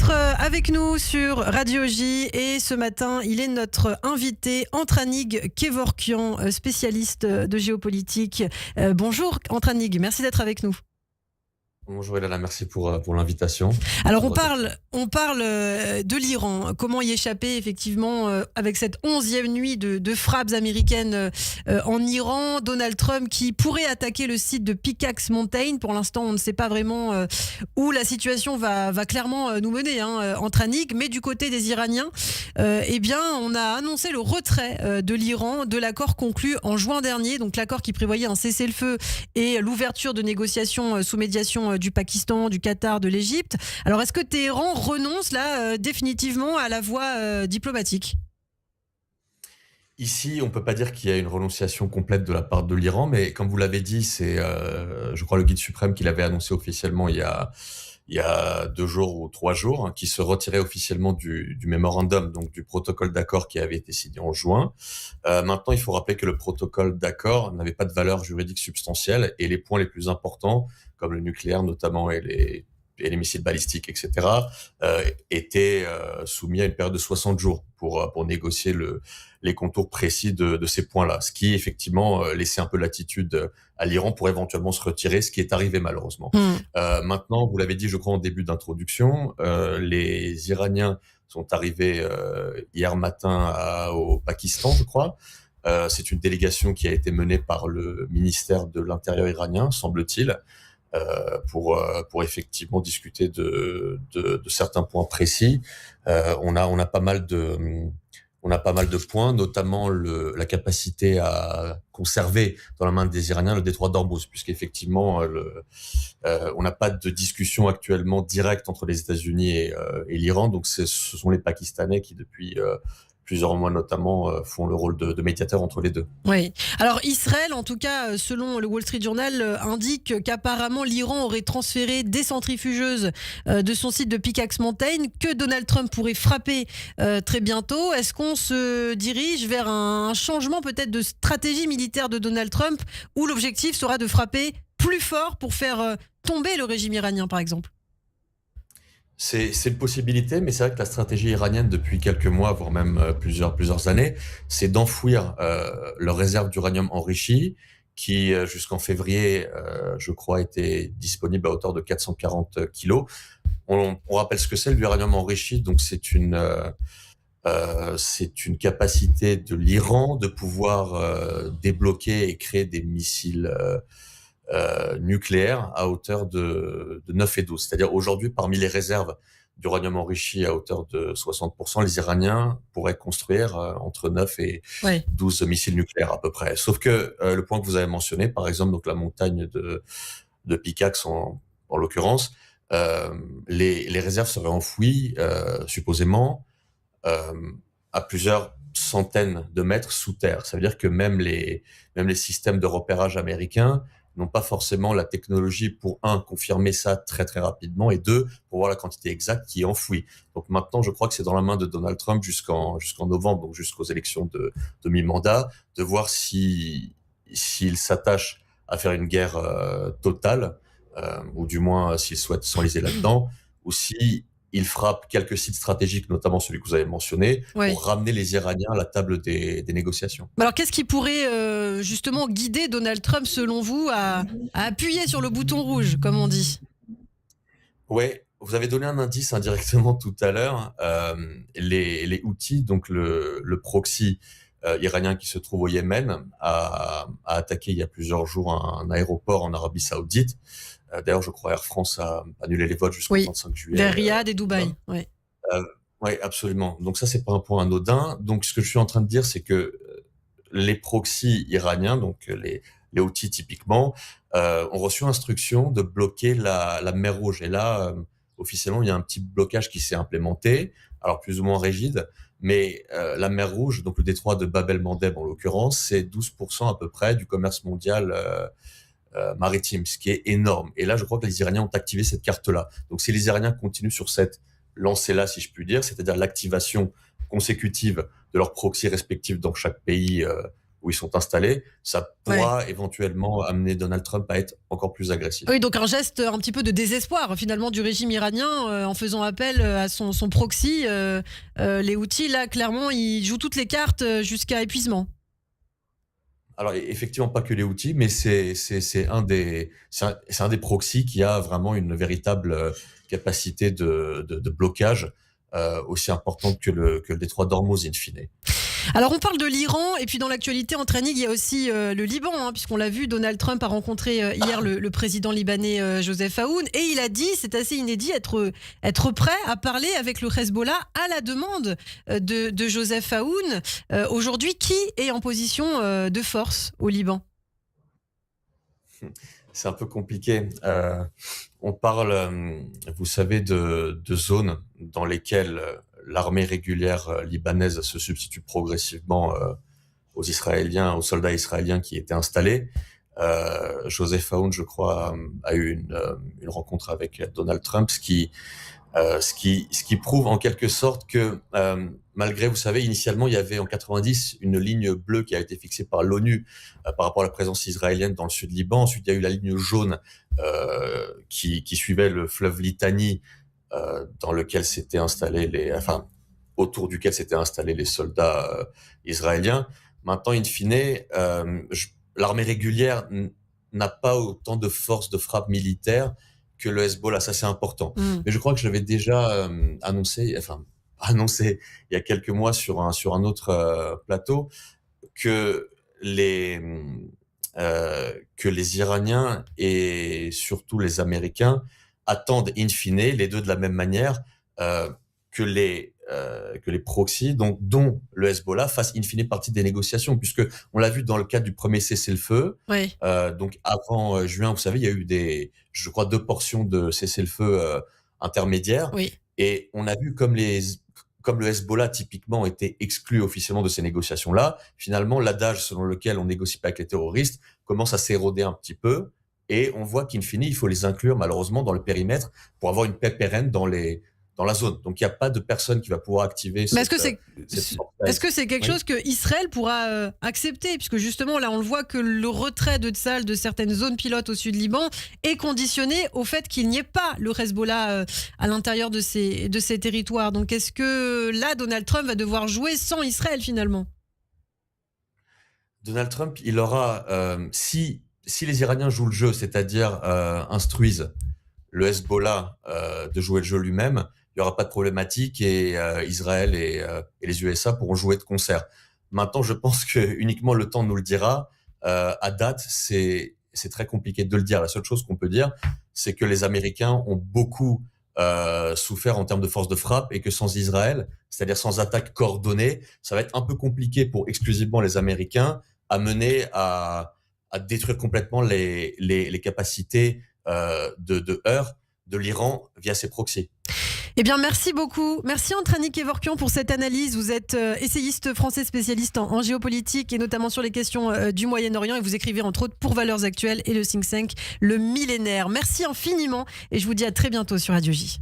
d'être avec nous sur Radio J et ce matin, il est notre invité Antranig Kevorkian, spécialiste de géopolitique. Bonjour Antranig, merci d'être avec nous. Bonjour Elana, merci pour l'invitation. Alors on parle de l'Iran, comment y échapper effectivement avec cette 11e nuit de frappes américaines en Iran. Donald Trump qui pourrait attaquer le site de Pickaxe Mountain. Pour l'instant, on ne sait pas vraiment où la situation va clairement nous mener, Antranig. Mais du côté des Iraniens, eh bien, on a annoncé le retrait de l'Iran de l'accord conclu en juin dernier. Donc l'accord qui prévoyait un cessez-le-feu et l'ouverture de négociations sous médiation du Pakistan, du Qatar, de l'Égypte. Alors, est-ce que Téhéran renonce là définitivement à la voie diplomatique ? Ici, on ne peut pas dire qu'il y a une renonciation complète de la part de l'Iran, mais comme vous l'avez dit, c'est, je crois, le guide suprême qui l'avait annoncé officiellement il y a 2 jours ou 3 jours, qui se retirait officiellement du mémorandum, donc du protocole d'accord qui avait été signé en juin. Maintenant, il faut rappeler que le protocole d'accord n'avait pas de valeur juridique substantielle et les points les plus importants, comme le nucléaire notamment et les missiles balistiques, etc., étaient soumis à une période de 60 jours pour négocier les contours précis de ces points-là, ce qui effectivement laissait un peu latitude à l'Iran pour éventuellement se retirer, ce qui est arrivé malheureusement. Maintenant, vous l'avez dit, je crois, en début d'introduction, les Iraniens sont arrivés hier matin au Pakistan, je crois. C'est une délégation qui a été menée par le ministère de l'Intérieur iranien, semble-t-il, pour effectivement discuter de certains points précis. On a pas mal de points, notamment la capacité à conserver dans la main des Iraniens le détroit d'Ormuz, puisqu'effectivement, on n'a pas de discussion actuellement directe entre les États-Unis et l'Iran. Donc, ce sont les Pakistanais qui, depuis plusieurs mois notamment, font le rôle de médiateur entre les deux. Oui. Alors Israël, en tout cas, selon le Wall Street Journal, indique qu'apparemment l'Iran aurait transféré des centrifugeuses de son site de Pickaxe Mountain, que Donald Trump pourrait frapper très bientôt. Est-ce qu'on se dirige vers un changement peut-être de stratégie militaire de Donald Trump, où l'objectif sera de frapper plus fort pour faire tomber le régime iranien, par exemple ? C'est une possibilité, mais c'est vrai que la stratégie iranienne depuis quelques mois, voire même plusieurs années, c'est d'enfouir leurs réserves d'uranium enrichi, qui jusqu'en février, je crois, était disponible à hauteur de 440 kilos. On rappelle ce que c'est l'uranium enrichi, donc c'est une capacité de l'Iran de pouvoir débloquer et créer des missiles nucléaire à hauteur de 9 et 12. C'est-à-dire aujourd'hui, parmi les réserves d'uranium enrichi à hauteur de 60%, les Iraniens pourraient construire entre 9 et 12 missiles nucléaires à peu près. Sauf que le point que vous avez mentionné, par exemple, donc la montagne de Pickaxe en l'occurrence, les réserves seraient enfouies supposément à plusieurs centaines de mètres sous terre. Ça veut dire que même les systèmes de repérage américains n'ont pas forcément la technologie pour, confirmer ça très très rapidement, et 2, pour voir la quantité exacte qui est enfouie. Donc maintenant, je crois que c'est dans la main de Donald Trump jusqu'en novembre, donc jusqu'aux élections de mi-mandat, de voir s'il s'attache à faire une guerre totale, ou du moins s'il souhaite s'enliser là-dedans, ou si il frappe quelques sites stratégiques, notamment celui que vous avez mentionné, pour ramener les Iraniens à la table des négociations. Alors, qu'est-ce qui pourrait justement guider Donald Trump, selon vous, à appuyer sur le bouton rouge, comme on dit ? Ouais, vous avez donné un indice indirectement tout à l'heure. Les Houthis, donc le proxy iranien qui se trouve au Yémen, a attaqué il y a plusieurs jours un aéroport en Arabie Saoudite. D'ailleurs, je crois Air France a annulé les vols jusqu'au 25 juillet. Vers Riyad et Dubaï. Oui, absolument. Donc ça, c'est pas un point anodin. Donc ce que je suis en train de dire, c'est que les proxys iraniens, donc les Houthis typiquement, ont reçu instruction de bloquer la mer Rouge. Et là, officiellement, il y a un petit blocage qui s'est implémenté, alors plus ou moins rigide, mais la mer Rouge, donc le détroit de Bab el-Mandeb en l'occurrence, c'est 12% à peu près du commerce mondial maritime, ce qui est énorme. Et là, je crois que les Iraniens ont activé cette carte-là. Donc si les Iraniens continuent sur cette lancée-là, si je puis dire, c'est-à-dire l'activation consécutive de leurs proxys respectifs dans chaque pays où ils sont installés, ça Ouais. pourra éventuellement amener Donald Trump à être encore plus agressif. Oui, donc un geste un petit peu de désespoir finalement du régime iranien en faisant appel à son proxy. Les Houthis, là, clairement, ils jouent toutes les cartes jusqu'à épuisement. Alors effectivement, pas que les Houthis, mais c'est un des proxys qui a vraiment une véritable capacité de blocage aussi importante que le détroit d'Ormuz in fine. Alors on parle de l'Iran et puis dans l'actualité en training il y a aussi le Liban puisqu'on l'a vu, Donald Trump a rencontré hier le président libanais Joseph Aoun et il a dit, c'est assez inédit, être prêt à parler avec le Hezbollah à la demande de Joseph Aoun. Aujourd'hui, qui est en position de force au Liban? C'est un peu compliqué. On parle, vous savez, de zones dans lesquelles l'armée régulière libanaise se substitue progressivement aux Israéliens, aux soldats israéliens qui étaient installés. Joseph Aoun, je crois, a eu une rencontre avec Donald Trump, ce qui prouve en quelque sorte que malgré, vous savez, initialement, il y avait en 90 une ligne bleue qui a été fixée par l'ONU par rapport à la présence israélienne dans le sud Liban. Ensuite, il y a eu la ligne jaune qui suivait le fleuve Litani, dans lequel s'étaient installés autour duquel s'étaient installés les soldats israéliens. Maintenant, in fine, l'armée régulière n'a pas autant de force de frappe militaire que le Hezbollah, ça c'est important. Mais je crois que je l'avais déjà annoncé il y a quelques mois sur un autre plateau que les Iraniens et surtout les Américains attendent in fine, les deux de la même manière, que les proxys, donc dont le Hezbollah, fassent in fine partie des négociations, puisque on l'a vu dans le cadre du premier cessez-le-feu. Oui. Donc avant juin, vous savez, il y a eu je crois, 2 portions de cessez-le-feu intermédiaires, Oui. et on a vu comme le Hezbollah typiquement était exclu officiellement de ces négociations-là. Finalement, l'adage selon lequel on négocie pas avec les terroristes commence à s'éroder un petit peu, et on voit qu'in fine, il faut les inclure malheureusement dans le périmètre pour avoir une paix pérenne dans la zone. Donc il n'y a pas de personne qui va pouvoir activer Mais cette est-ce que c'est quelque Oui. chose que Israël pourra accepter? Puisque justement, là, on le voit que le retrait de Tsahal de certaines zones pilotes au sud Liban est conditionné au fait qu'il n'y ait pas le Hezbollah à l'intérieur de ces territoires. Donc, est-ce que là, Donald Trump va devoir jouer sans Israël finalement? Donald Trump, il aura, si les Iraniens jouent le jeu, c'est-à-dire instruisent le Hezbollah de jouer le jeu lui-même, il n'y aura pas de problématique et Israël et les USA pourront jouer de concert. Maintenant, je pense que uniquement le temps nous le dira. À date, c'est très compliqué de le dire. La seule chose qu'on peut dire, c'est que les Américains ont beaucoup souffert en termes de force de frappe et que sans Israël, c'est-à-dire sans attaque coordonnée, ça va être un peu compliqué pour exclusivement les Américains à mener à détruire complètement les capacités de heurts de l'Iran via ses proxys. Eh bien, merci beaucoup. Merci Antranik Kevorkian pour cette analyse. Vous êtes essayiste français spécialiste en géopolitique et notamment sur les questions du Moyen-Orient et vous écrivez entre autres pour Valeurs Actuelles et le think tank Le Millénaire. Merci infiniment et je vous dis à très bientôt sur Radio J.